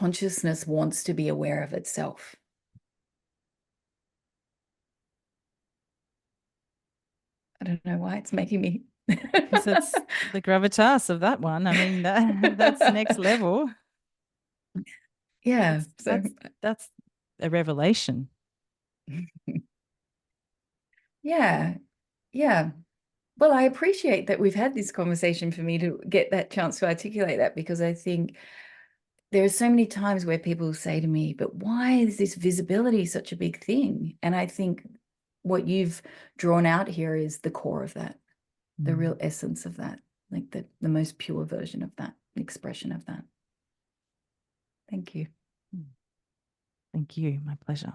consciousness wants to be aware of itself. I don't know why it's making me. Because it's the gravitas of that one. I mean, that's next level. Yeah. That's So that's a revelation. yeah. Yeah. Well, I appreciate that we've had this conversation for me to get that chance to articulate that, because I think there are so many times where people say to me, but why is this visibility such a big thing? And I think what you've drawn out here is the core of that, the real essence of that, like the most pure version of that, expression of that. Thank you. Thank you. My pleasure.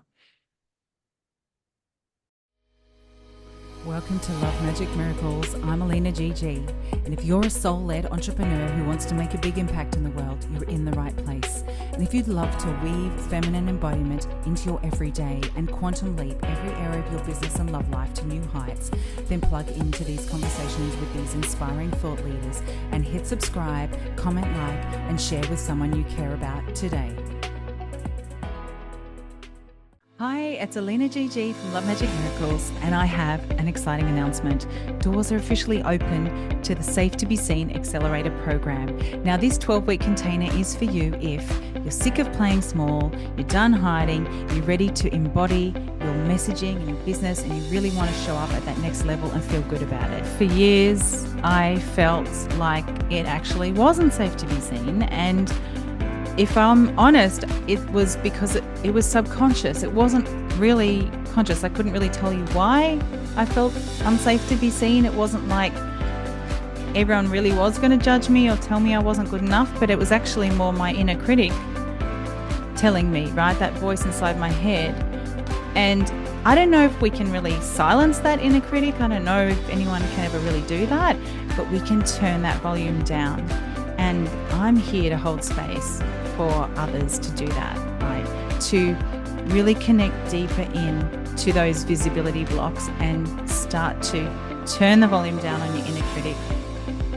Welcome to Love Magic Miracles. I'm Alina GG. And if you're a soul-led entrepreneur who wants to make a big impact in the world, you're in the right place. And if you'd love to weave feminine embodiment into your everyday and quantum leap every area of your business and love life to new heights, then plug into these conversations with these inspiring thought leaders and hit subscribe, comment, like, and share with someone you care about today. Hi, it's Alina GG from Love Magic Miracles, and I have an exciting announcement. Doors are officially open to the Safe to Be Seen Accelerator program. Now, this 12-week container is for you if you're sick of playing small, you're done hiding, you're ready to embody your messaging and your business, and you really want to show up at that next level and feel good about it. For years, I felt like it actually wasn't safe to be seen, and if I'm honest, it was because it was subconscious. It wasn't really conscious. I couldn't really tell you why I felt unsafe to be seen. It wasn't like everyone really was going to judge me or tell me I wasn't good enough, but it was actually more my inner critic telling me, right? That voice inside my head. And I don't know if we can really silence that inner critic. I don't know if anyone can ever really do that, but we can turn that volume down. And I'm here to hold space for others to do that, right? To really connect deeper in to those visibility blocks and start to turn the volume down on your inner critic,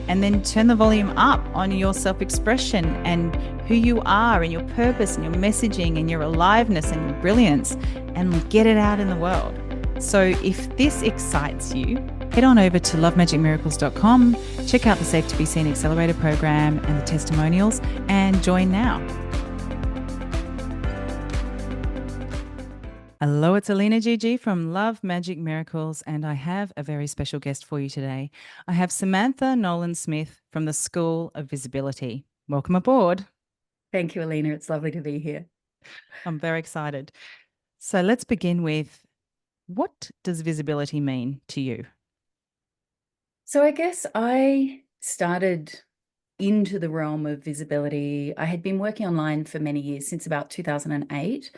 and then turn the volume up on your self-expression and who you are and your purpose and your messaging and your aliveness and your brilliance, and get it out in the world. So if this excites you, head on over to lovemagicmiracles.com, check out the Safe to Be Seen Accelerator program and the testimonials, and join now. Hello, it's Alina GG from Love Magic Miracles, and I have a very special guest for you today. I have Samantha Nolan-Smith from the School of Visibility. Welcome aboard. Thank you, Alina. It's lovely to be here. I'm very excited. So let's begin with, what does visibility mean to you? So I guess I started into the realm of visibility. I had been working online for many years, since about 2008.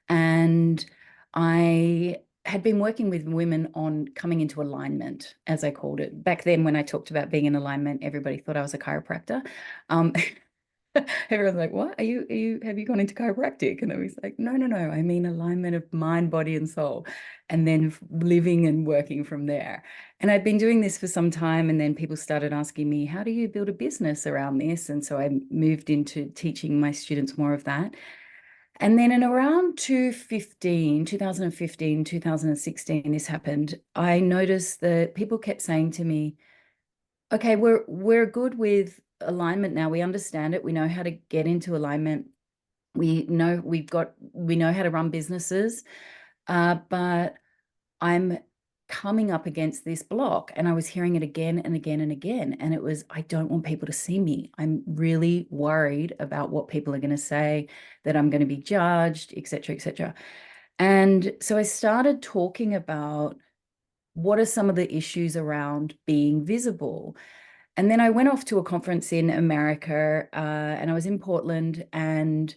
And I had been working with women on coming into alignment, as I called it. Back then, when I talked about being in alignment, everybody thought I was a chiropractor. Everyone's like, what? Have you gone into chiropractic? And I was like, no, I mean alignment of mind, body, and soul, and then living and working from there. And I'd been doing this for some time, and then people started asking me, how do you build a business around this? And so I moved into teaching my students more of that. And then in around 2015, 2016, this happened. I noticed that people kept saying to me, okay, we're good with alignment now. We understand it. We know how to get into alignment. We know how to run businesses. But I'm coming up against this block, and I was hearing it again and again and again. And it was, I don't want people to see me. I'm really worried about what people are going to say, that I'm going to be judged, et cetera, et cetera. And so I started talking about what are some of the issues around being visible. And then I went off to a conference in America, and I was in Portland, and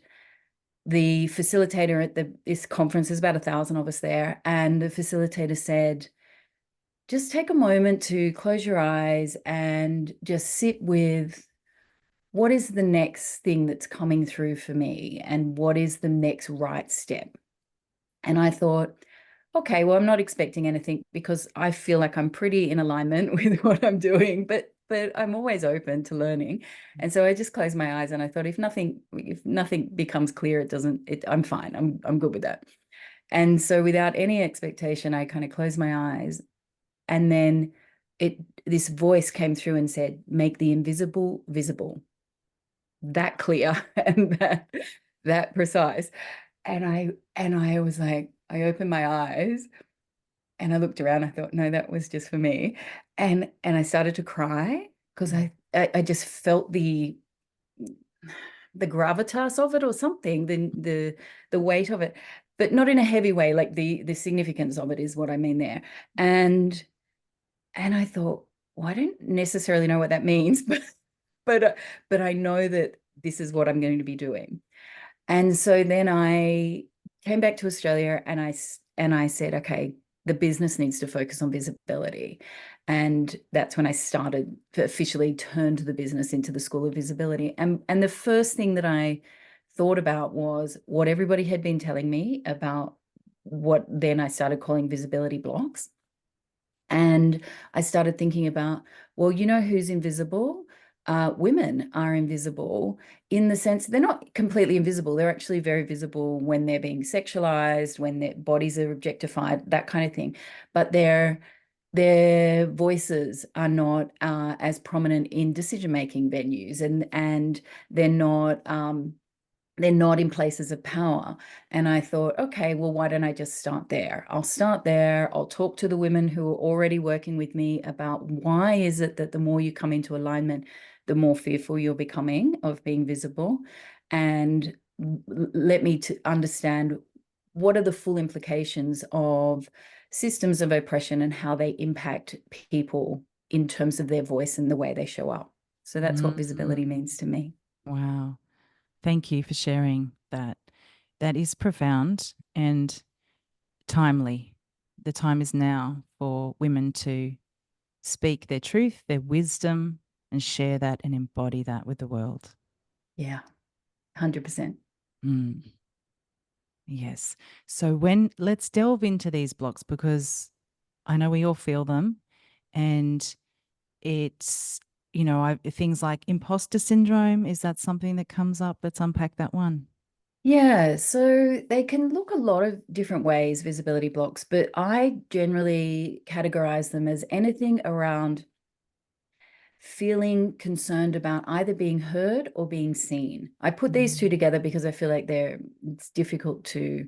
the facilitator at this conference, there's about 1,000 of us there, and the facilitator said, just take a moment to close your eyes and just sit with, what is the next thing that's coming through for me, and what is the next right step? And I thought, okay, well, I'm not expecting anything, because I feel like I'm pretty in alignment with what I'm doing, but but I'm always open to learning. And so I just closed my eyes and I thought, if nothing becomes clear, I'm fine. I'm good with that. And so without any expectation, I kind of closed my eyes, and then this voice came through and said, make the invisible visible. That clear and that precise. And I was like, I opened my eyes and I looked around. I thought, no, that was just for me. And I started to cry because I just felt the gravitas of it or something, the weight of it, but not in a heavy way. Like the significance of it is what I mean there. And I thought, well, I don't necessarily know what that means, but I know that this is what I'm going to be doing. And so then I came back to Australia and I said, okay, the business needs to focus on visibility. And that's when I started to officially turn the business into the School of Visibility. And the first thing that I thought about was what everybody had been telling me about what then I started calling visibility blocks. And I started thinking about, well, you know who's invisible? Women are invisible in the sense they're not completely invisible. They're actually very visible when they're being sexualized, when their bodies are objectified, that kind of thing. But their voices are not as prominent in decision-making venues, and they're not they're not in places of power. And I thought, okay, well, why don't I just start there? I'll start there. I'll talk to the women who are already working with me about why is it that the more you come into alignment, the more fearful you're becoming of being visible. And let me to understand what are the full implications of systems of oppression and how they impact people in terms of their voice and the way they show up. So that's what visibility means to me. Wow. Thank you for sharing that. That is profound and timely. The time is now for women to speak their truth, their wisdom, and share that and embody that with the world. Yeah, 100%. Mm, yes. So let's delve into these blocks because I know we all feel them, and it's, things like imposter syndrome. Is that something that comes up? Let's unpack that one. Yeah, so they can look a lot of different ways, visibility blocks, but I generally categorize them as anything around feeling concerned about either being heard or being seen. I put these two together because I feel like it's difficult to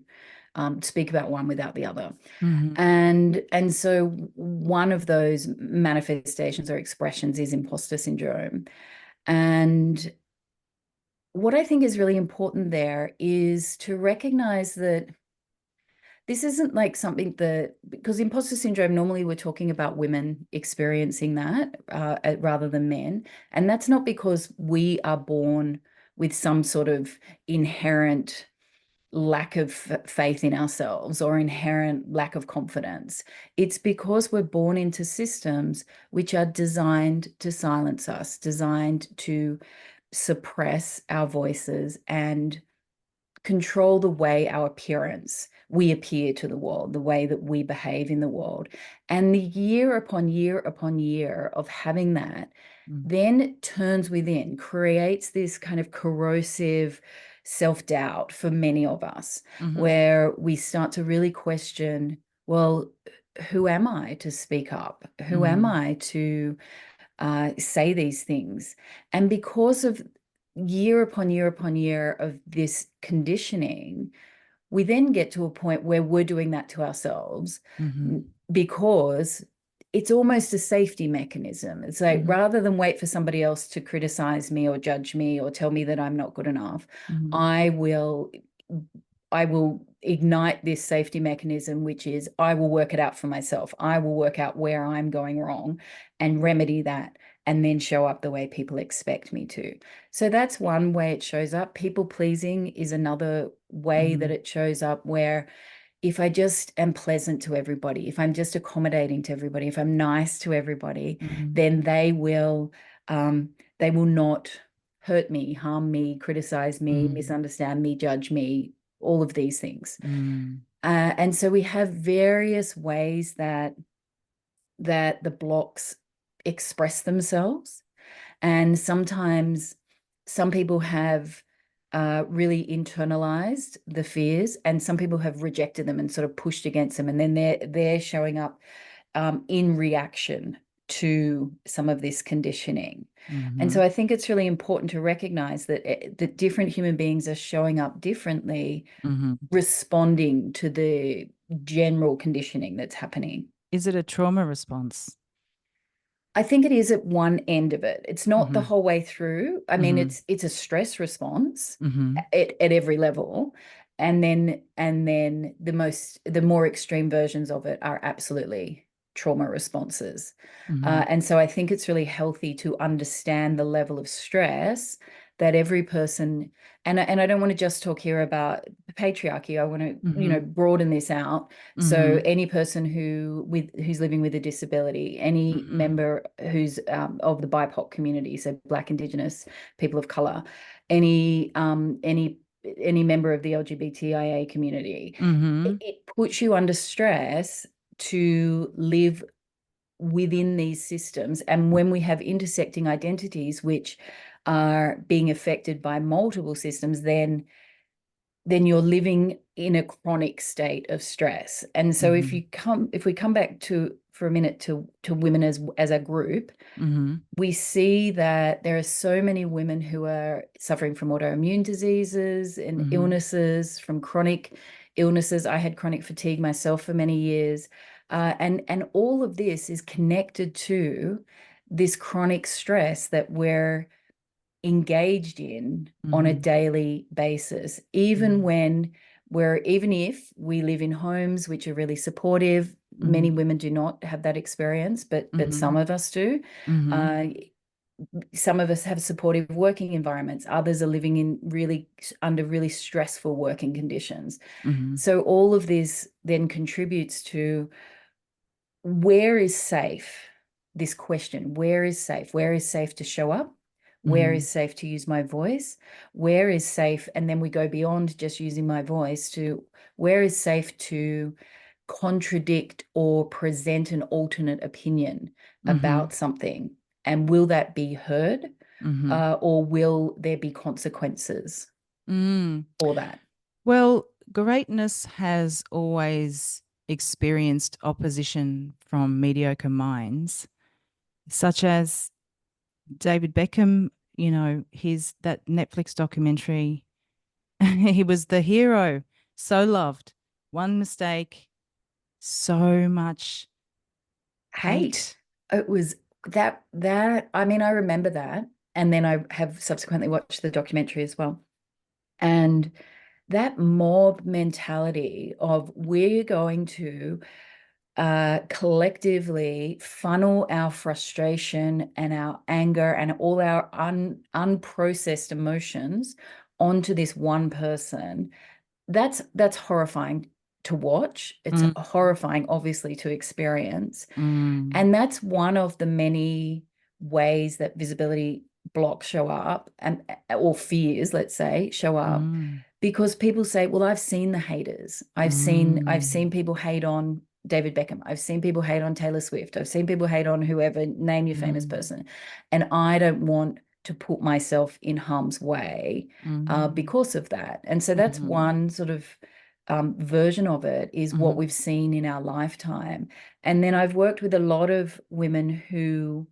speak about one without the other. Mm-hmm. And so one of those manifestations or expressions is imposter syndrome. And what I think is really important there is to recognize that this isn't like something that, because imposter syndrome, normally we're talking about women experiencing that rather than men. And that's not because we are born with some sort of inherent lack of faith in ourselves or inherent lack of confidence. It's because we're born into systems which are designed to silence us, designed to suppress our voices and control the way we appear to the world, the way that we behave in the world. And the year upon year upon year of having that then turns within, creates this kind of corrosive self-doubt for many of us, where we start to really question, well, who am I to speak up? Who am I to say these things? And because of year upon year upon year of this conditioning, we then get to a point where we're doing that to ourselves because it's almost a safety mechanism. It's like rather than wait for somebody else to criticize me or judge me or tell me that I'm not good enough, I will ignite this safety mechanism, which is I will work it out for myself. I will work out where I'm going wrong and remedy that, and then show up the way people expect me to. So that's one way it shows up. People pleasing is another way that it shows up, where if I just am pleasant to everybody, if I'm just accommodating to everybody, if I'm nice to everybody, then they will not hurt me, harm me, criticize me, misunderstand me, judge me, all of these things. And so we have various ways that the blocks express themselves. And sometimes some people have really internalized the fears, and some people have rejected them and sort of pushed against them. And then they're showing up in reaction to some of this conditioning. And so I think it's really important to recognize that different human beings are showing up differently, responding to the general conditioning that's happening. Is it a trauma response? I think it is at one end of it. It's not the whole way through. I mean, it's a stress response at every level. And then the more extreme versions of it are absolutely trauma responses. And so I think it's really healthy to understand the level of stress that every person, and I don't want to just talk here about patriarchy. I want to, broaden this out. So any person who's living with a disability, any member who's of the BIPOC community, so Black, Indigenous, people of color, any member of the LGBTIA community, it puts you under stress to live within these systems. And when we have intersecting identities which are being affected by multiple systems, then you're living in a chronic state of stress. And so if we come back to for a minute to women as a group, we see that there are so many women who are suffering from autoimmune diseases and illnesses, from chronic illnesses. I had chronic fatigue myself for many years. And all of this is connected to this chronic stress that we're engaged in on a daily basis, even if we live in homes which are really supportive. Many women do not have that experience, but some of us do. Some of us have supportive working environments. Others are living in under really stressful working conditions. So all of this then contributes to where is safe? This question, where is safe? Where is safe to show up? Where is safe to use my voice? Where is safe? And then we go beyond just using my voice to where is safe to contradict or present an alternate opinion about something? And will that be heard? Or will there be consequences for that? Well, greatness has always experienced opposition from mediocre minds, such as David Beckham, that Netflix documentary. He was the hero, so loved. One mistake, so much hate. It was that I mean, I remember that. And then I have subsequently watched the documentary as well. And that mob mentality of we're going to collectively funnel our frustration and our anger and all our unprocessed emotions onto this one person, that's horrifying to watch. It's horrifying, obviously, to experience. And that's one of the many ways that visibility blocks show up, or fears, let's say, show up. Because people say, well, I've seen the haters. I've seen people hate on David Beckham. I've seen people hate on Taylor Swift. I've seen people hate on whoever, name your famous person. And I don't want to put myself in harm's way because of that. And so that's one sort of version of it, is what we've seen in our lifetime. And then I've worked with a lot of women who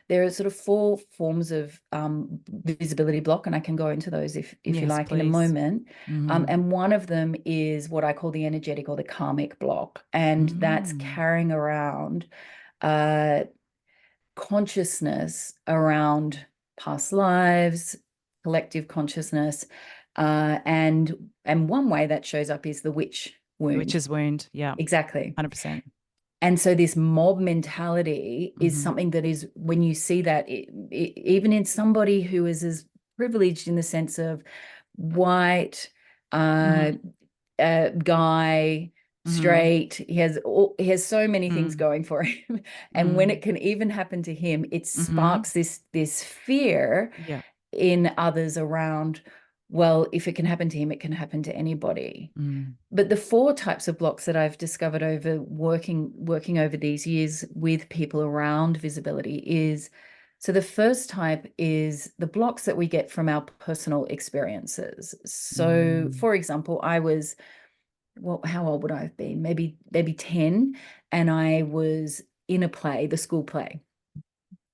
there are sort of 4 forms of visibility block, and I can go into those if you like, please, in a moment. And one of them is what I call the energetic or the karmic block, and that's carrying around consciousness around past lives, collective consciousness, and one way that shows up is the witch wound. Witch's wound, yeah, exactly, 100%. And so this mob mentality is something that is, when you see that, even in somebody who is as privileged in the sense of white, guy, straight, he has so many things going for him. And when it can even happen to him, it sparks this fear in others around, well, if it can happen to him, it can happen to anybody. Mm. But the 4 types of blocks that I've discovered over working over these years with people around visibility is, so the first type is the blocks that we get from our personal experiences. So, Mm. for example, I was, well, how old would I have been? Maybe 10, and I was in a play, the school play,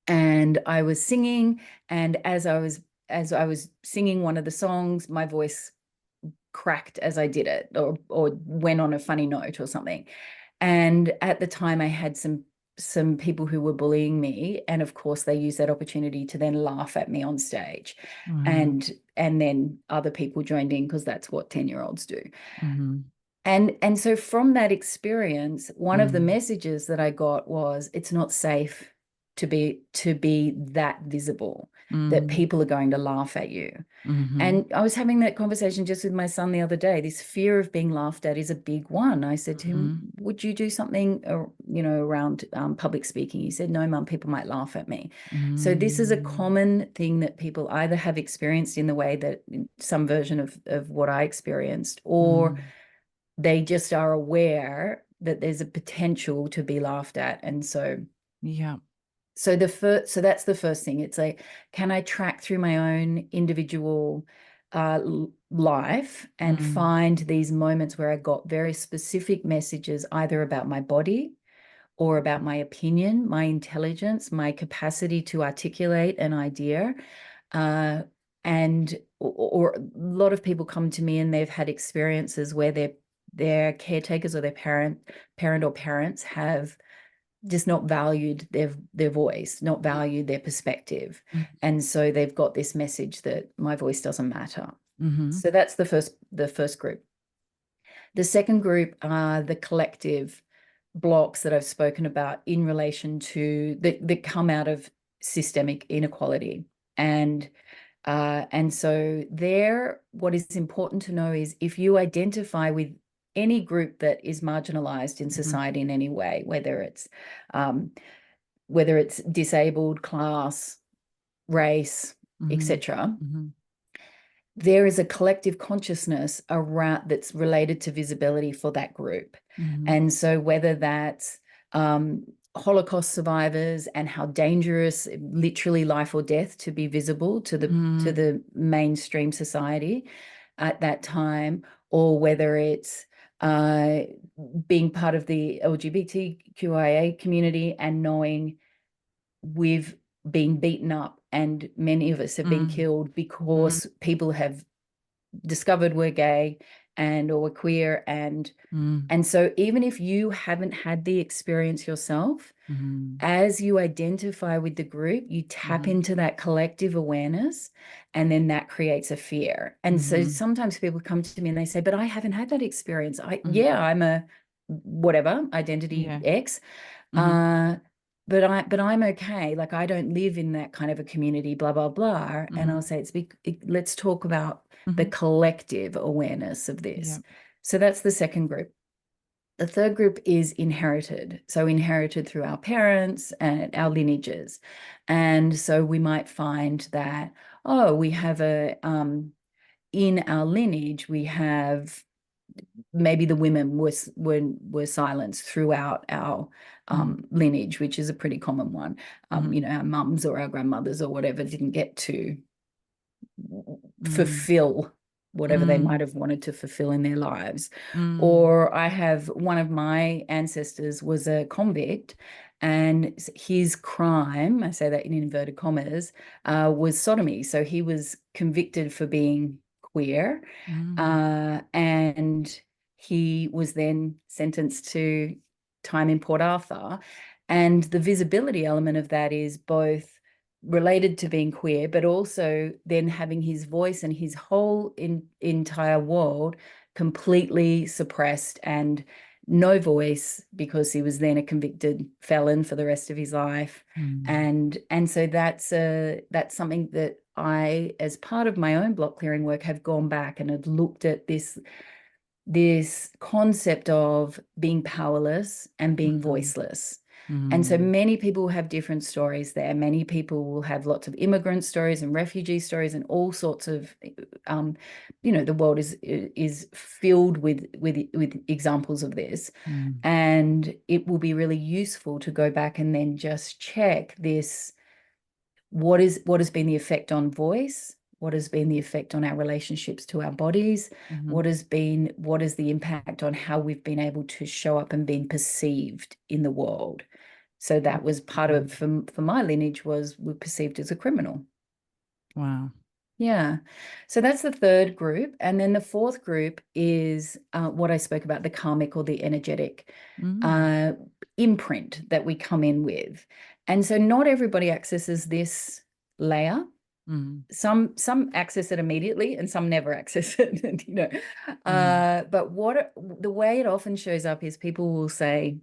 and I was singing, and as I was singing one of the songs, my voice cracked as I did it, or went on a funny note or something. And at the time, I had some people who were bullying me, and of course, they used that opportunity to then laugh at me on stage, Mm. and then other people joined in because that's what 10-year-olds do. Mm. And so from that experience, one of the Mm. messages that I got was, it's not safe to be that visible, that Mm. people are going to laugh at you. Mhm. And I was having that conversation just with my son the other day. This fear of being laughed at is a big one. I said to him, Mhm. would you do something, around public speaking? He said, no, Mum, people might laugh at me. So this is a Mm. common thing that people either have experienced in the way that, in some version of what I experienced, or Mm. they just are aware that there's a potential to be laughed at. And Yeah. so that's the first thing. It's like, can I track through my own individual life and Mm. find these moments where I got very specific messages, either about my body or about my opinion, my intelligence, my capacity to articulate an idea. Uh, and or a lot of people come to me and they've had experiences where their caretakers or their parent or parents have just not valued their voice, not valued their perspective. Mm. And so they've got this message that my voice doesn't matter. Mhm. So that's the first group. The second group are the collective blocks that I've spoken about in relation to that come out of systemic inequality. And so there, what is important to know is, if you identify with any group that is marginalized in Mhm. society in any way, um, whether it's disabled, class, race, Mhm. etc., Mhm. there is a collective consciousness around that's related to visibility for that group. Mhm. And so whether that's um, Holocaust survivors and how dangerous, literally life or death, to be visible to Mm. the mainstream society at that time, or whether it's uh, being part of the LGBTQIA community and knowing we've been beaten up and many of us have been Mm. killed Mm. because people have discovered we're gay and or we're queer. Mm. And so even if you haven't had the experience yourself, Mhm. as you identify with the group, you tap Mhm. into that collective awareness, and then that creates a fear. And so Mhm. sometimes people come to me and they say, but I haven't had that experience. Mhm. I'm a whatever, identity Yeah. X. Mhm. Uh, but I'm okay. Like, I don't live in that kind of a community, blah, blah, blah. And Mhm. I'll say, let's talk about the Mhm. collective awareness of Yeah. this. So that's the second group. The third group is inherited. So inherited through our parents and our lineages. And so we might find that, oh, we have in our lineage, we have maybe the women were silenced throughout our Mm. lineage, which is a pretty common one. Mhm. Our mums or our grandmothers or whatever didn't get to Mm. fulfill whatever they might Mm. have wanted to fulfill in their lives. Mm. Or I have one of my ancestors was a convict, and his crime, I say that in inverted commas, was sodomy. So he was convicted for being queer, Mm. and he was then sentenced to time in Port Arthur. And the visibility element of that is both related to being queer, but also then having his voice and his whole entire world completely suppressed and no voice, because he was then a convicted felon for the rest of his life. Mm. And so that's something that I, as part of my own block clearing work, have gone back and have looked at this concept of being powerless and being Mhm. voiceless. And so Mm. many people have different stories there. Many people will have lots of immigrant stories and refugee stories and all sorts of, the world is filled with examples of this. Mm. And it will be really useful to go back and then just check this. What has been the effect on voice? What has been the effect on our relationships to our bodies? Mm-hmm. What is the impact on how we've been able to show up and being perceived in the world? So that was part of, for my lineage, was we're perceived as a criminal. Wow. Yeah. So that's the third group. And then the fourth group is what I spoke about, the karmic or the energetic Mm. uh, imprint that we come in with. And so not everybody accesses this layer. Mm. Some access it immediately and some never access it, Mm. But the way it often shows up is people will say,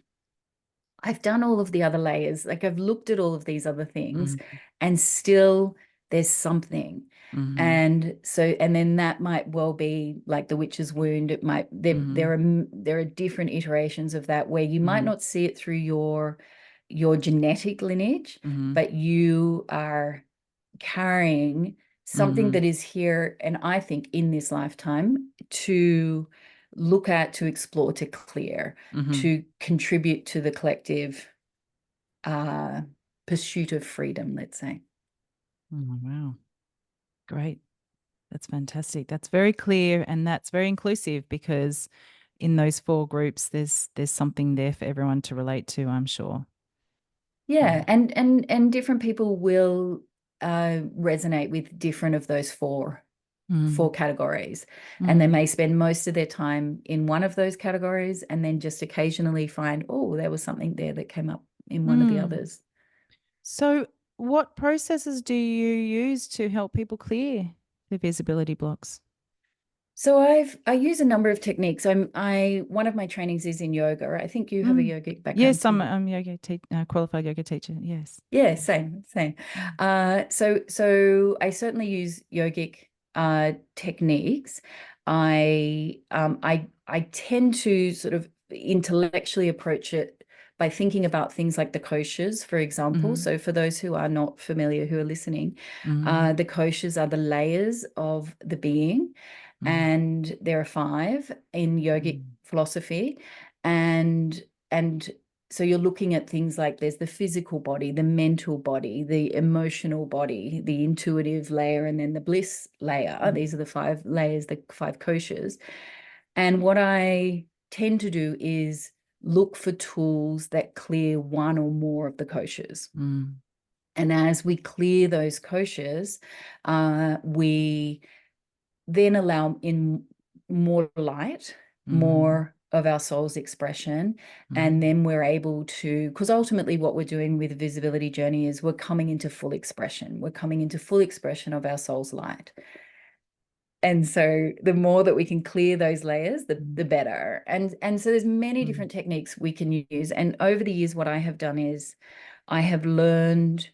I've done all of the other layers, like I've looked at all of these other things, Mm. and still there's something. Mm. And then that might well be like the witch's wound. It might there are different iterations of that where you might Mm. not see it through your genetic lineage, Mm. but you are carrying something Mm. that is here, and I think in this lifetime, to look at, to explore, to clear, Mm. to contribute to the collective uh, pursuit of freedom, let's say. Oh, wow. Great. That's fantastic. That's very clear and that's very inclusive because in those four groups there's something there for everyone to relate to, I'm sure. Yeah, Mm. and different people will resonate with different of those four Mm. categories, and they Mm. may spend most of their time in one of those categories and then just occasionally find, oh, there was something there that came up in one of the Mm. others. So what processes do you use to help people clear the visibility blocks? So I use a number of techniques. I one of my trainings is in yoga. I think you have a Mm. yogic background Yes, I'm too. I'm qualified yoga teacher. Yes. Yeah, same. Mm. So I certainly use yogic techniques. I tend to sort of intellectually approach it by thinking about things like the koshas, for example. Mm. So for those who are not familiar, who are listening, Mm. the koshas are the layers of the being, Mm. and there are five in yogic Mm. philosophy, and so you're looking at things like there's the physical body, the mental body, the emotional body, the intuitive layer, and then the bliss layer. Mm. These are the five layers, the five koshas. And what I tend to do is look for tools that clear one or more of the koshas. Mm. And as we clear those koshas, we then allow in more light, Mm. more of our soul's expression. And Mm. then we're able to, because ultimately what we're doing with the visibility journey is we're coming into full expression. We're coming into full expression of our soul's light. And so the more that we can clear those layers, the better. And so there's many Mm. different techniques we can use. And over the years, what I have done is I have learned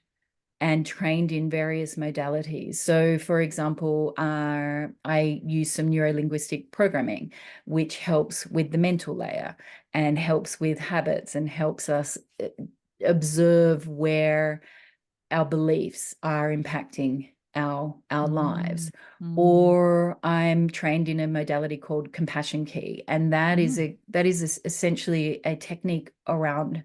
and trained in various modalities. So, for example, I use some neurolinguistic programming, which helps with the mental layer and helps with habits and helps us observe where our beliefs are impacting our Mm. lives. Mm. Or I'm trained in a modality called compassion key, and that is Mm. essentially a technique around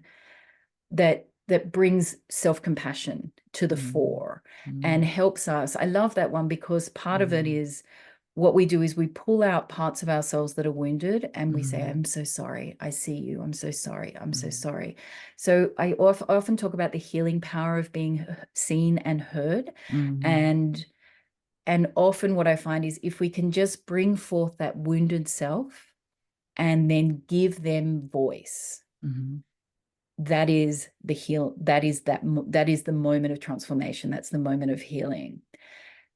that brings self-compassion to the Mm. fore and Mm. helps us. I love that one because part of it Mm. is what we do is we pull out parts of ourselves that are wounded and we say, Mm. I'm so sorry. I see you. I'm so sorry. I'm so Mm. sorry. So I often talk about the healing power of being seen and heard. Mm. And often what I find is if we can just bring forth that wounded self and then give them voice, Mm. that is the heal that is the moment of transformation. That's the moment of healing.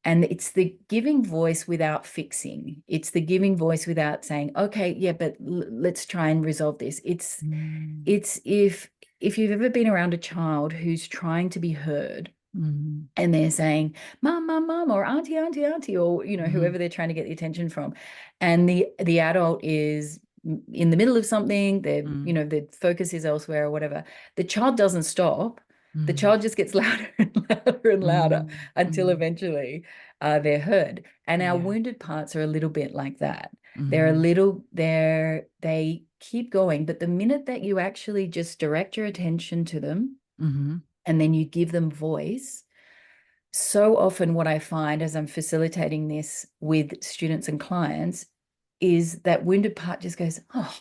And it's the giving voice without fixing. It's the giving voice without saying, okay, yeah, but let's try and resolve this. Mm. It's if you've ever been around a child who's trying to be heard Mm. and they're saying, mom, mom, mom, or auntie, auntie, auntie, or Mm. whoever they're trying to get the attention from, and the adult is in the middle of something, they're, Mm. the focus is elsewhere or whatever. The child doesn't stop. The Mm. child just gets louder and louder and louder Mm. until Mm. eventually they're heard. And our Yeah. wounded parts are a little bit like that. Mm-hmm. They keep going, but the minute that you actually just direct your attention to them Mm-hmm. and then you give them voice, so often what I find as I'm facilitating this with students and clients is that wounded part just goes, oh,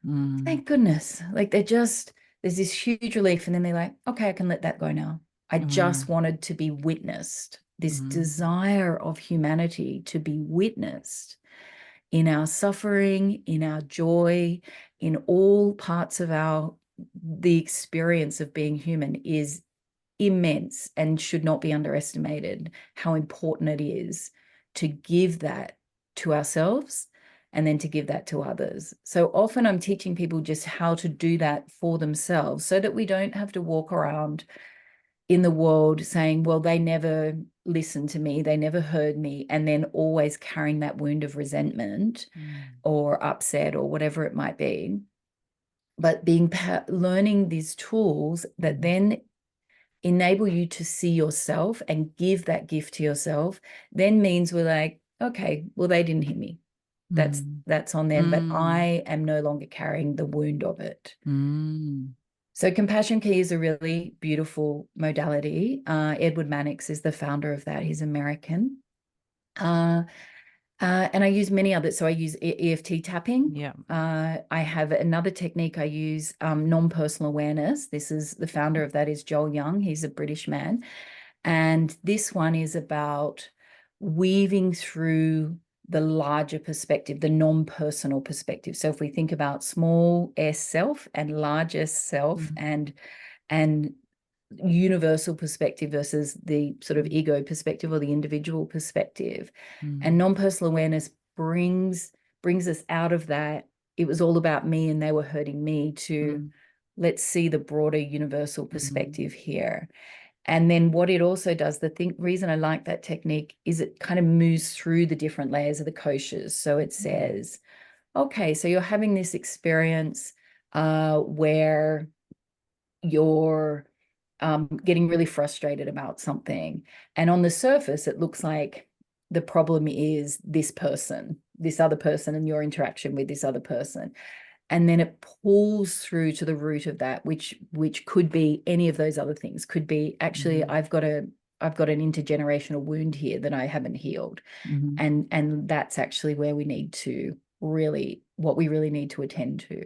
Mm. thank goodness. Like there's this huge relief. And then they're like, okay, I can let that go now. I Mm. just wanted to be witnessed, this Mm. desire of humanity to be witnessed in our suffering, in our joy, in all parts of the experience of being human is immense and should not be underestimated how important it is to give that to ourselves and then to give that to others. So often I'm teaching people just how to do that for themselves so that we don't have to walk around in the world saying, well, they never listened to me, they never heard me, and then always carrying that wound of resentment Mm. or upset or whatever it might be. But learning these tools that Mm. then enable you to see yourself and give that gift to yourself, then means we're like, okay, well, they didn't hear me. Mm. That's on them, but Mm. I am no longer carrying the wound of it. Mm. So compassion key is a really beautiful modality. Edward Mannix is the founder of that. He's American. Uh, and I use many others. So I use EFT tapping. Yeah. I have another technique I use, non-personal awareness. The founder of that is Joel Young. He's a British man. And this one is about weaving through the larger perspective, the non-personal perspective. So if we think about small s self and large s self Mm. and universal perspective versus the sort of Mm. ego perspective or the individual perspective. And Mm. non-personal awareness brings us out of that. It was all about me and they were hurting me to Mm. let's see the broader universal Mm. perspective here. And then what it also does, reason I like that technique is it kind of moves through the different layers of the koshas. So it says, okay, so you're having this experience where you're getting really frustrated about something. And on the surface, it looks like the problem is this person, this other person, and your interaction with this other person. And then it pulls through to the root of that, which could be any of those other things. Could be actually, Mm. I've got an intergenerational wound here that I haven't healed. Mm. And that's actually where what we really need to attend to.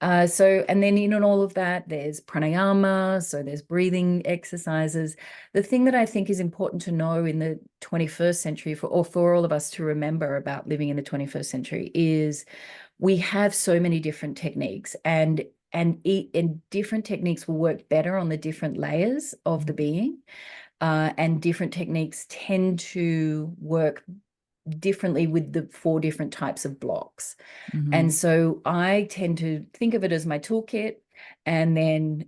And then in all of that, there's pranayama, so there's breathing exercises. The thing that I think is important to know in the 21st century for all of us to remember about living in the 21st century is we have so many different techniques and different techniques will work better on the different layers of the being. And different techniques tend to work differently with the 4 different types of blocks. And Mm. so I tend to think of it as my toolkit, and then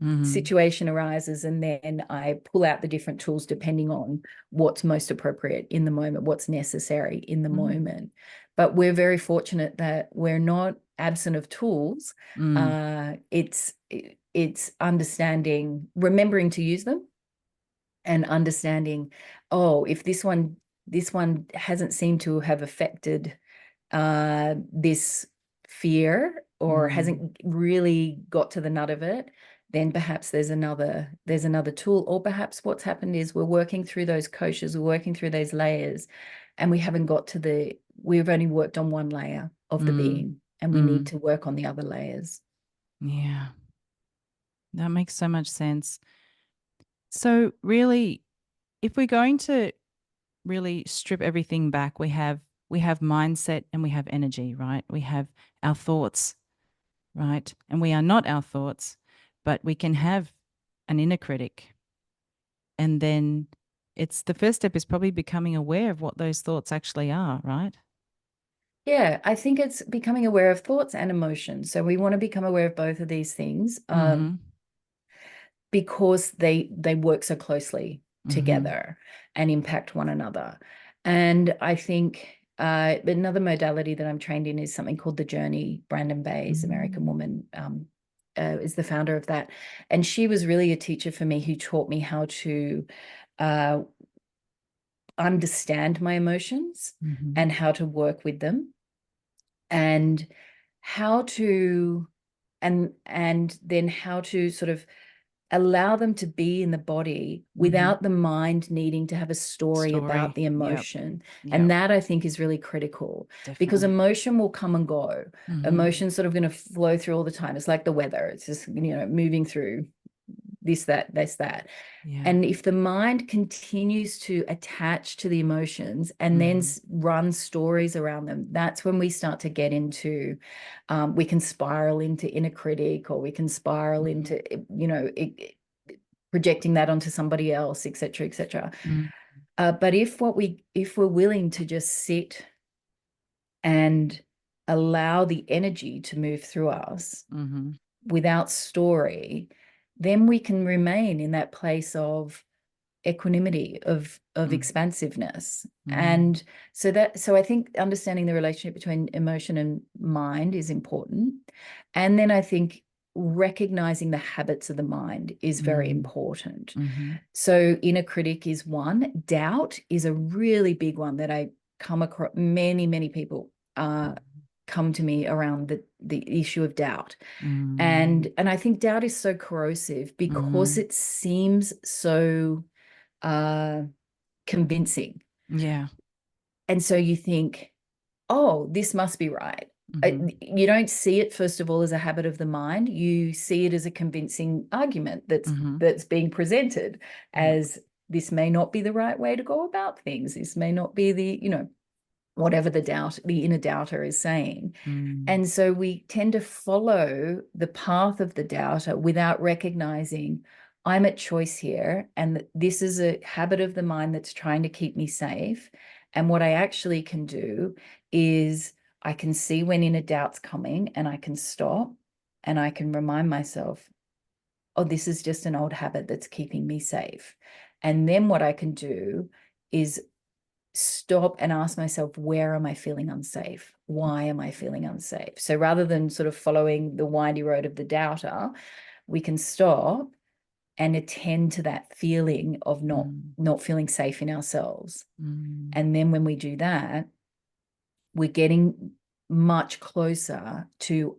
Mm. situation arises, and then I pull out the different tools depending on what's most appropriate in the moment, what's necessary in the Mm. moment. But we're very fortunate that we're not absent of tools. Mm. It's understanding, remembering to use them, and understanding, oh, if this one hasn't seemed to have affected this fear or Mm. hasn't really got to the nut of it, then perhaps there's another tool. Or perhaps what's happened is we're working through those koshas, we're working through those layers, and we've only worked on one layer of the Mm. being, and we need Mm. to work on the other layers. Yeah, that makes so much sense. So really, if we're going to really strip everything back, we have mindset and we have energy, right? We have our thoughts, right? And we are not our thoughts, but we can have an inner critic. And then it's the first step is probably becoming aware of what those thoughts actually are, right? Yeah, I think it's becoming aware of thoughts and emotions. So we want to become aware of both of these things. Mm-hmm. Because they work so closely Mm-hmm. together and impact one another. And I think Another modality that I'm trained in is something called the Journey. Brandon Bayes, American woman, is the founder of that. And she was really a teacher for me who taught me how to uh, understand my emotions and how to work with them, and how to and then how to sort of allow them to be in the body without the mind needing to have a story about the Yep. emotion. Yep. And that, I think, is really critical. Because Definitely. emotion will come and go. Emotion's sort of going to flow through all the time. It's like the weather. It's just, moving through this, that, this, that. Yeah. And if the mind continues to attach to the emotions and then run stories around them, that's when we start to get into, we can spiral into inner critic, or we can spiral into, projecting that onto somebody else, et cetera, et cetera. But if we're willing to just sit and allow the energy to move through us without story, then we can remain in that place of equanimity, of expansiveness. And so I think understanding the relationship between emotion and mind is important. And then I think recognizing the habits of the mind is very important. So inner critic is one. Doubt is a really big one that I come across. Many people come to me around the issue of doubt. And I think doubt is so corrosive because it seems so convincing. Yeah. And so you think, oh, this must be right. You don't see it, first of all, as a habit of the mind. You see it as a convincing argument that's being presented as, this may not be the right way to go about things. This may not be the, whatever the inner doubter is saying. And so we tend to follow the path of the doubter without recognizing, I'm at choice here, and this is a habit of the mind that's trying to keep me safe. And what I actually can do is I can see when inner doubt's coming, and I can stop, and I can remind myself, oh, this is just an old habit that's keeping me safe. And then what I can do is stop and ask myself, where am I feeling unsafe? Why am I feeling unsafe? So rather than sort of following the windy road of the doubter, we can stop and attend to that feeling of not feeling safe in ourselves. And then when we do that, we're getting much closer to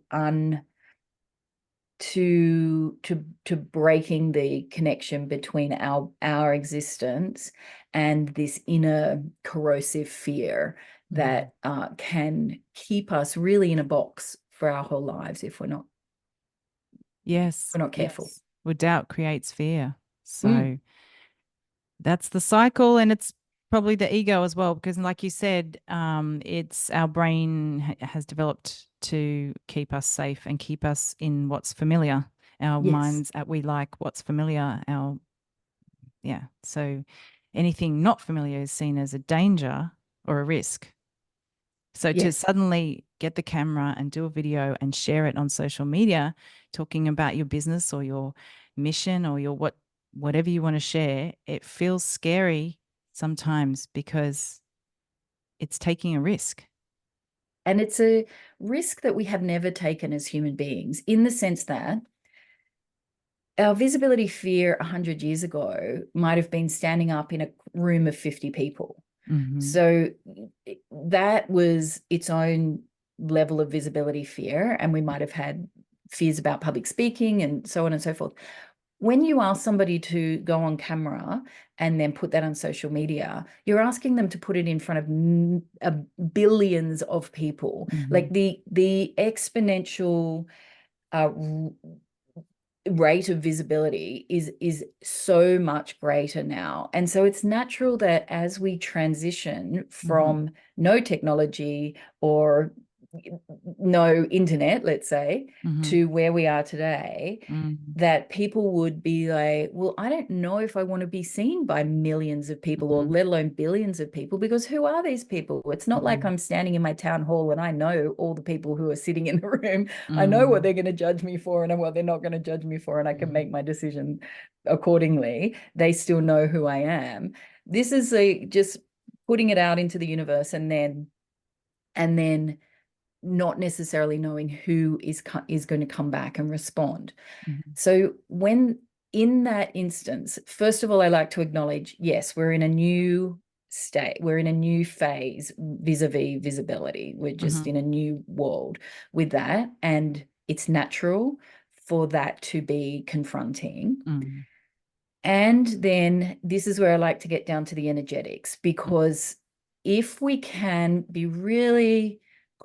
breaking the connection between our existence and this inner corrosive fear that can keep us really in a box for our whole lives if we're not careful. Well, doubt creates fear. So that's the cycle, and it's probably the ego as well, because like you said, it's our brain has developed to keep us safe and keep us in what's familiar. Our minds, we like what's familiar. So anything not familiar is seen as a danger or a risk. So to suddenly get the camera and do a video and share it on social media, talking about your business or your mission or your whatever you want to share, it feels scary sometimes because it's taking a risk. And it's a risk that we have never taken as human beings, in the sense that our visibility fear 100 years ago might have been standing up in a room of 50 people. So that was its own level of visibility fear. And we might have had fears about public speaking and so on and so forth. When you ask somebody to go on camera and then put that on social media, you're asking them to put it in front of billions of people. Like the exponential rate of visibility is so much greater now. And so it's natural that as we transition from no technology or no internet, let's say, to where we are today, that people would be like, well, I don't know if I want to be seen by millions of people or let alone billions of people, because who are these people? It's not like I'm standing in my town hall and I know all the people who are sitting in the room. I know what they're going to judge me for and what they're not going to judge me for, and I can make my decision accordingly. They still know who I am. This is just putting it out into the universe and then and then not necessarily knowing who is going to come back and respond. Mm-hmm. So when in that instance, first of all, I like to acknowledge, yes, we're in a new state. We're in a new phase vis-a-vis visibility. We're just Mm-hmm. in a new world with that. And it's natural for that to be confronting. Mm-hmm. And then this is where I like to get down to the energetics, because if we can be really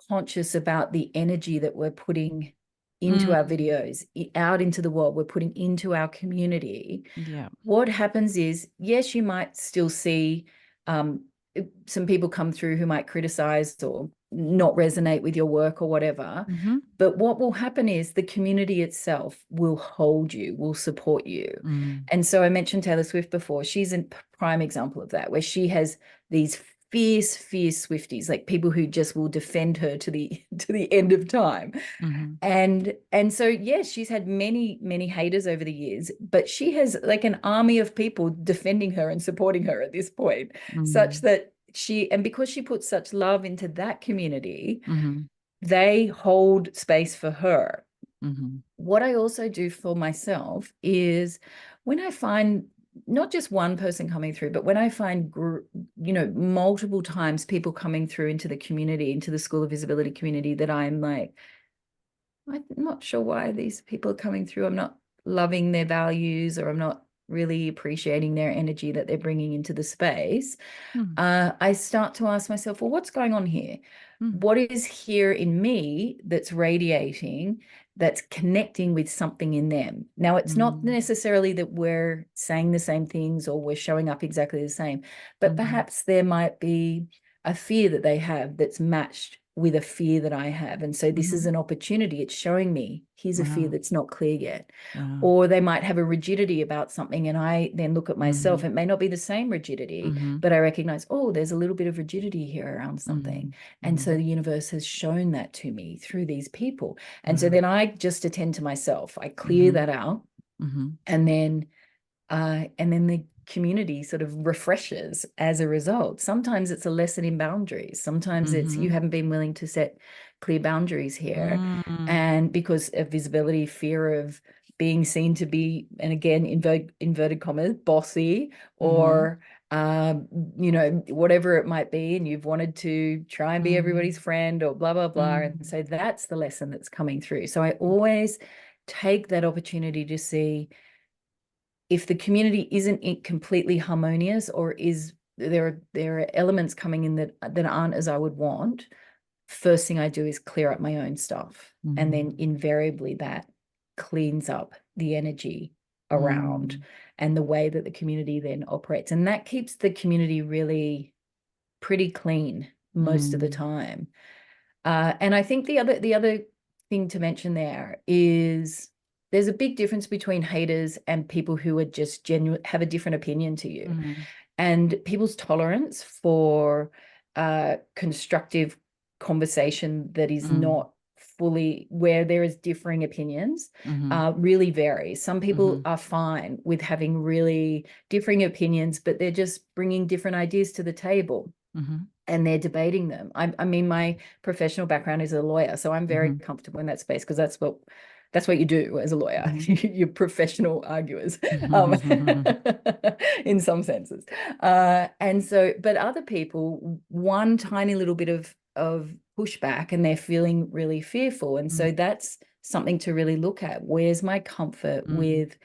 conscious about the energy that we're putting into our videos, out into the world, we're putting into our community, Yeah. what happens is, yes, you might still see some people come through who might criticize or not resonate with your work or whatever. Mm-hmm. But what will happen is the community itself will hold you, will support you. And so I mentioned Taylor Swift before. She's a prime example of that, where she has these fierce Swifties, like people who just will defend her to the end of time. Mm-hmm. And so yes, she's had many haters over the years, but she has like an army of people defending her and supporting her at this point, such that because she puts such love into that community, they hold space for her. What I also do for myself is, when I find not just one person coming through, but when I find, multiple times people coming through into the community, into the School of Visibility community, that I'm like, I'm not sure why these people are coming through. I'm not loving their values, or I'm not really appreciating their energy that they're bringing into the space. I start to ask myself, well, what's going on here? What is here in me that's radiating, that's connecting with something in them? Now, it's not necessarily that we're saying the same things or we're showing up exactly the same, but perhaps there might be a fear that they have that's matched with a fear that I have. And so this is an opportunity. It's showing me, here's a fear that's not clear yet. Wow. Or they might have a rigidity about something, and I then look at myself. It may not be the same rigidity, but I recognize, oh, there's a little bit of rigidity here around something. And so the universe has shown that to me through these people. And so then I just attend to myself. I clear that out. And then the community sort of refreshes as a result. Sometimes it's a lesson in boundaries. Sometimes it's, you haven't been willing to set clear boundaries here. And because of visibility, fear of being seen to be, and again, inverted commas, bossy, or, whatever it might be, and you've wanted to try and be everybody's friend, or blah, blah, blah. And so that's the lesson that's coming through. So I always take that opportunity to see if the community isn't completely harmonious, or is there are elements coming in that aren't as I would want. First thing I do is clear up my own stuff, and then invariably that cleans up the energy around and the way that the community then operates, and that keeps the community really pretty clean most of the time. And I think the other thing to mention there is, there's a big difference between haters and people who are just have a different opinion to you. And people's tolerance for constructive conversation that is not fully, where there is differing opinions, really varies. Some people are fine with having really differing opinions, but they're just bringing different ideas to the table. And they're debating them. I mean, my professional background is a lawyer, so I'm very comfortable in that space, because that's what you do as a lawyer. You're professional arguers, in some senses. And so, but other people, one tiny little bit of pushback, and they're feeling really fearful. And so that's something to really look at. Where's my comfort with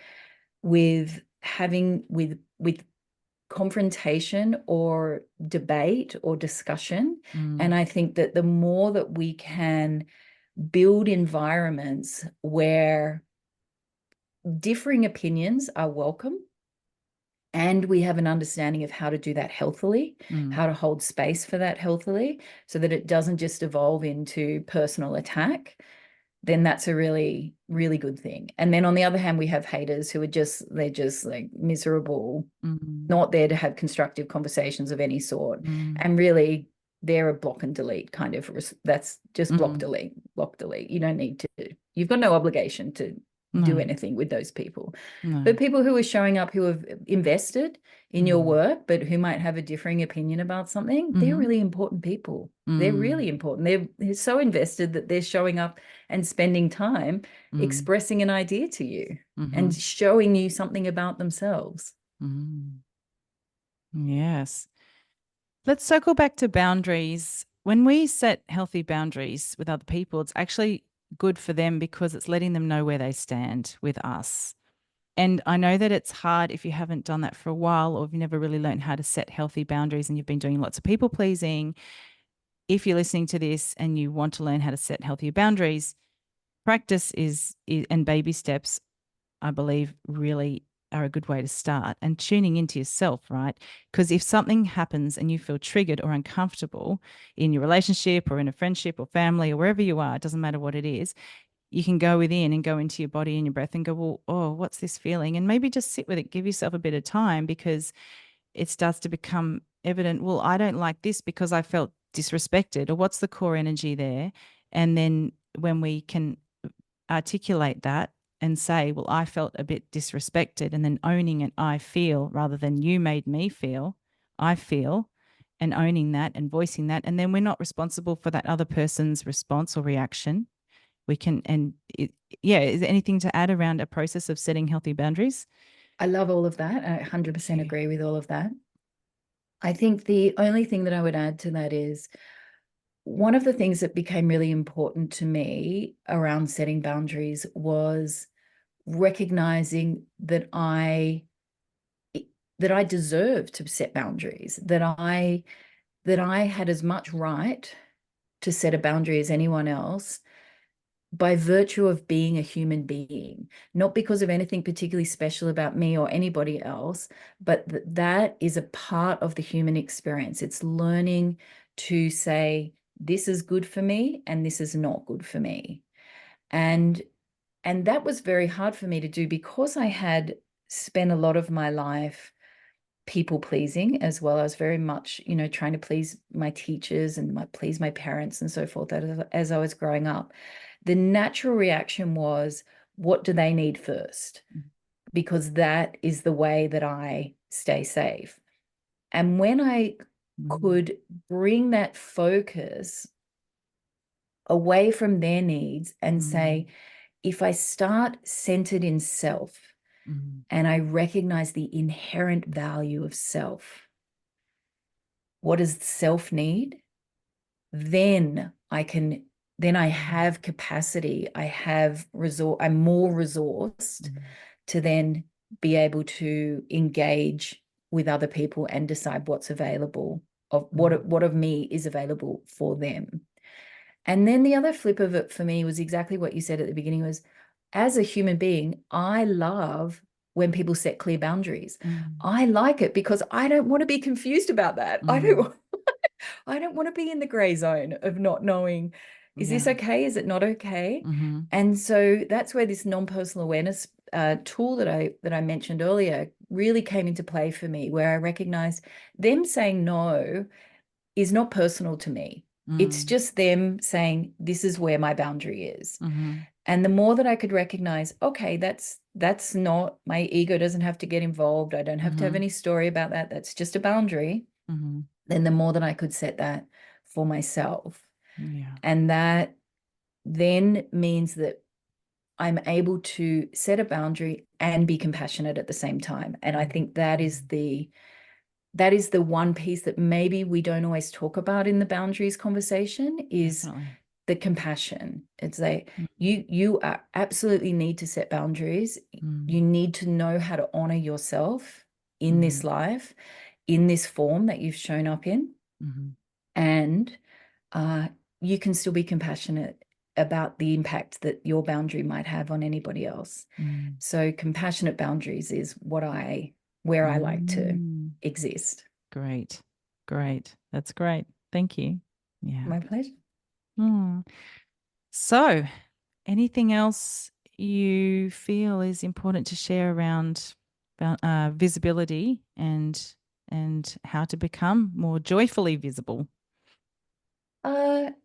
having with confrontation or debate or discussion? And I think that the more that we can build environments where differing opinions are welcome, and we have an understanding of how to do that healthily, how to hold space for that healthily, so that it doesn't just evolve into personal attack, then that's a really, really good thing. And then on the other hand, we have haters who are they're just like miserable, not there to have constructive conversations of any sort. And really, they're a block and delete kind of, that's just block, delete. You don't need to, you've got no obligation to do No. anything with those people. No. But people who are showing up, who have invested in your work, but who might have a differing opinion about something, they're really important people. They're really important. They're so invested that they're showing up and spending time expressing an idea to you and showing you something about themselves. Yes. Let's circle back to boundaries. When we set healthy boundaries with other people, it's actually good for them because it's letting them know where they stand with us. And I know that it's hard if you haven't done that for a while, or if you never really learned how to set healthy boundaries and you've been doing lots of people pleasing. If you're listening to this and you want to learn how to set healthier boundaries, practice is and baby steps, I believe, really are a good way to start, and tuning into yourself, right? Because if something happens and you feel triggered or uncomfortable in your relationship or in a friendship or family or wherever you are, it doesn't matter what it is, you can go within and go into your body and your breath and go, well, oh, what's this feeling? And maybe just sit with it, give yourself a bit of time, because it starts to become evident, well, I don't like this because I felt disrespected, or what's the core energy there? And then when we can articulate that and say, well, I felt a bit disrespected, and then owning it, I feel, rather than you made me feel, I feel, and owning that and voicing that. And then we're not responsible for that other person's response or reaction. We can, and yeah, is there anything to add around a process of setting healthy boundaries? I love all of that. I 100% Yeah. agree with all of that. I think the only thing that I would add to that is one of the things that became really important to me around setting boundaries was recognizing that I deserve to set boundaries, that I had as much right to set a boundary as anyone else by virtue of being a human being, not because of anything particularly special about me or anybody else, but that is a part of the human experience. It's learning to say, this is good for me and this is not good for me. And that was very hard for me to do because I had spent a lot of my life people pleasing as well. I was very much, trying to please my teachers and please my parents and so forth as I was growing up. The natural reaction was, what do they need first? Because that is the way that I stay safe. And when I could bring that focus away from their needs and say, if I start centered in self and I recognize the inherent value of self, what does self need? Then I have capacity, I have I'm more resourced to then be able to engage with other people and decide what's available, of what of me is available for them. And then the other flip of it for me was exactly what you said at the beginning, was as a human being, I love when people set clear boundaries. I like it because I don't want to be confused about that. I don't want to be in the gray zone of not knowing, is this okay? Is it not okay? And so that's where this non-personal awareness tool that I mentioned earlier really came into play for me, where I recognized them saying no is not personal to me. It's just them saying, this is where my boundary is. And the more that I could recognize, okay, that's not, my ego doesn't have to get involved. I don't have to have any story about that. That's just a boundary. Then the more that I could set that for myself. And that then means that I'm able to set a boundary and be compassionate at the same time. And I think that is the one piece that maybe we don't always talk about in the boundaries conversation, is Definitely. the compassion. It's like you are absolutely need to set boundaries. You need to know how to honor yourself in this life, in this form that you've shown up in. And you can still be compassionate about the impact that your boundary might have on anybody else. So compassionate boundaries is where I like to exist. Great. That's great. Thank you. Yeah. My pleasure. So, anything else you feel is important to share around visibility and how to become more joyfully visible?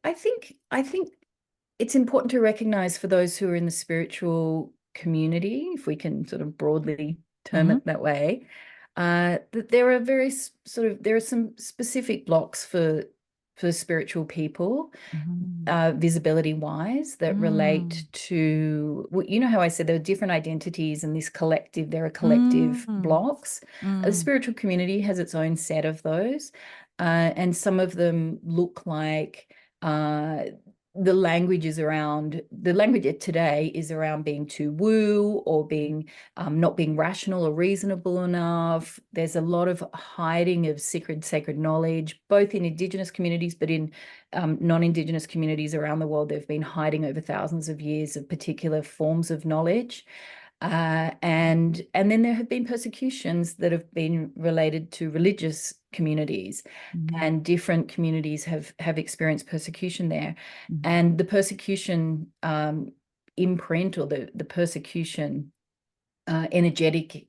I think it's important to recognize, for those who are in the spiritual community, if we can sort of broadly term Mm-hmm. it that way, that there are there are some specific blocks for spiritual people, Mm-hmm. visibility wise, that relate to, well, you know how I said there are different identities and there are collective Mm-hmm. blocks. The spiritual community has its own set of those, and some of them look like, the language today is around being too woo, or being not being rational or reasonable enough. There's a lot of hiding of sacred knowledge, both in Indigenous communities, but in non-Indigenous communities around the world. They've been hiding over thousands of years of particular forms of knowledge. And then there have been persecutions that have been related to religious communities, and different communities have experienced persecution there. And the persecution imprint, or the persecution energetic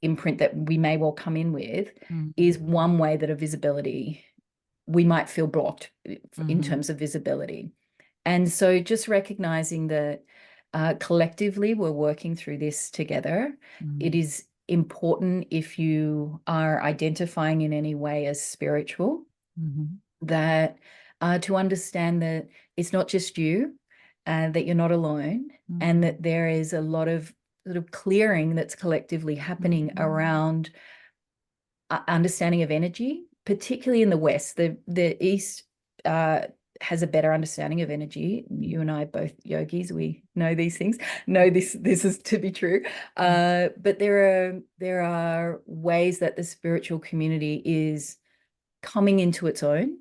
imprint that we may well come in with, is one way that a visibility, we might feel blocked in terms of visibility. And so just recognizing that collectively we're working through this together. It is important, if you are identifying in any way as spiritual, that to understand that it's not just you, that you're not alone, and that there is a lot of sort of clearing that's collectively happening around understanding of energy, particularly in the West. The East has a better understanding of energy. You and I, both yogis, we know these things, know this is to be true. But there are ways that the spiritual community is coming into its own.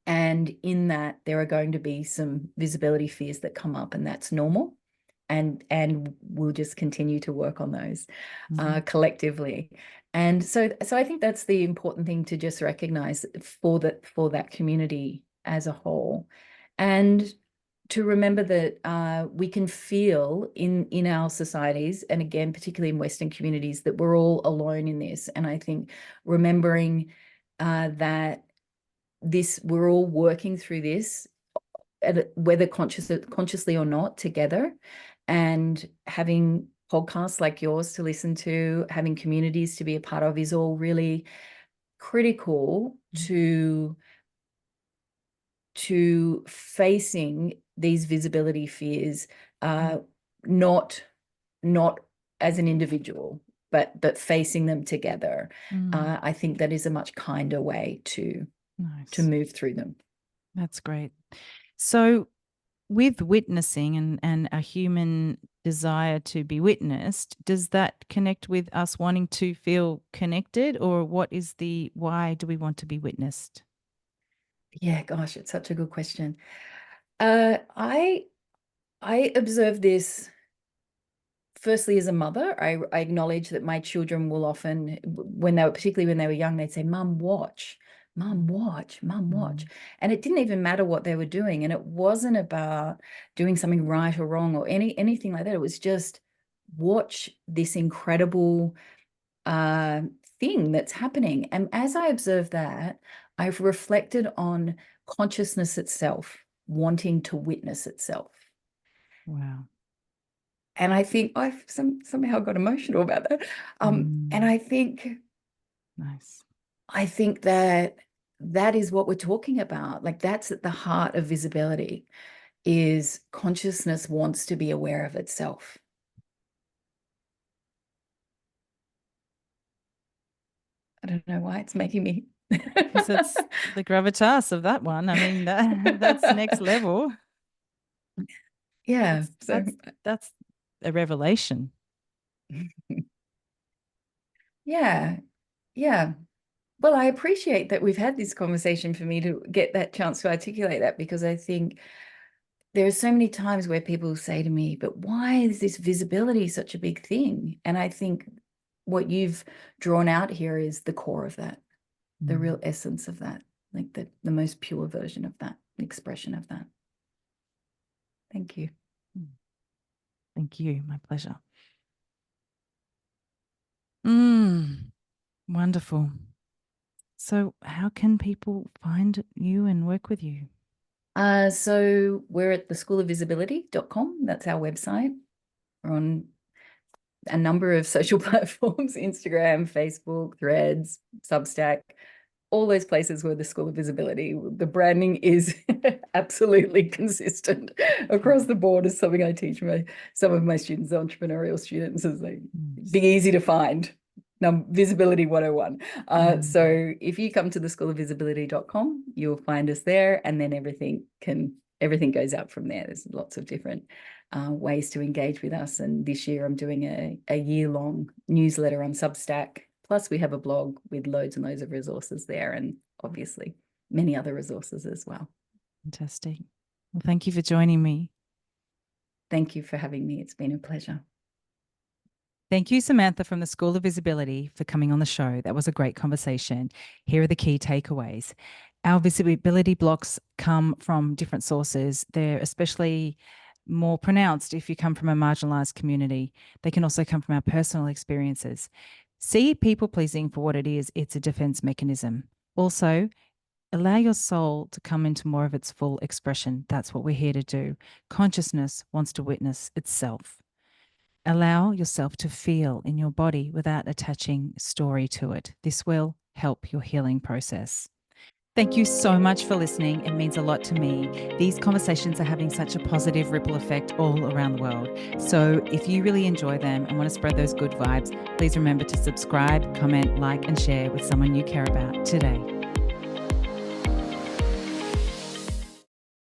And in that, there are going to be some visibility fears that come up, and that's normal. And we'll just continue to work on those collectively. And so I think that's the important thing to just recognize for that community as a whole. And to remember that we can feel in our societies, and again, particularly in Western communities, that we're all alone in this. And I think remembering that we're all working through this, whether consciously or not, together, and having podcasts like yours to listen to, having communities to be a part of, is all really critical to facing these visibility fears, not as an individual, but facing them together. I think that is a much kinder way to move through them. That's great. So with witnessing and a human desire to be witnessed, does that connect with us wanting to feel connected, or why do we want to be witnessed? Yeah, gosh, it's such a good question. I observe this firstly as a mother. I acknowledge that my children will often, particularly when they were young, they'd say, "Mum, watch. Mum, watch. Mum, watch." And it didn't even matter what they were doing. And it wasn't about doing something right or wrong or anything like that. It was just watch this incredible thing that's happening. And as I observe that, I've reflected on consciousness itself wanting to witness itself. Wow. And I think I've somehow got emotional about that. And I think, nice. I think that is what we're talking about. Like, that's at the heart of visibility, is consciousness wants to be aware of itself. I don't know why it's making me. Because it's the gravitas of that one. I mean, that's next level. Yeah. That's a revelation. Yeah. Yeah. Well, I appreciate that we've had this conversation for me to get that chance to articulate that, because I think there are so many times where people say to me, "But why is this visibility such a big thing?" And I think what you've drawn out here is the core of that, the real essence of that, like the most pure version of that, expression of that. Thank you. Thank you. My pleasure. Wonderful. So how can people find you and work with you? So we're at theschoolofvisibility.com. That's our website. We're on a number of social platforms, Instagram, Facebook, Threads, Substack, all those places where the School of Visibility, the branding is absolutely consistent across the board. Is something I teach some of my students, entrepreneurial students, is like, be easy to find. Visibility 101. So if you come to the schoolofvisibility.com, you'll find us there, and then everything goes out from there. There's lots of different ways to engage with us. And this year I'm doing a year-long newsletter on Substack. Plus we have a blog with loads and loads of resources there, and obviously many other resources as well. Fantastic. Well, thank you for joining me. Thank you for having me. It's been a pleasure. Thank you, Samantha from the School of Visibility, for coming on the show. That was a great conversation. Here are the key takeaways. Our visibility blocks come from different sources. They're especially more pronounced if you come from a marginalized community. They can also come from our personal experiences. See people-pleasing for what it is. It's a defense mechanism. Also, allow your soul to come into more of its full expression. That's what we're here to do. Consciousness wants to witness itself. Allow yourself to feel in your body without attaching story to it. This will help your healing process. Thank you so much for listening. It means a lot to me. These conversations are having such a positive ripple effect all around the world. So if you really enjoy them and want to spread those good vibes, please remember to subscribe, comment, like, and share with someone you care about today.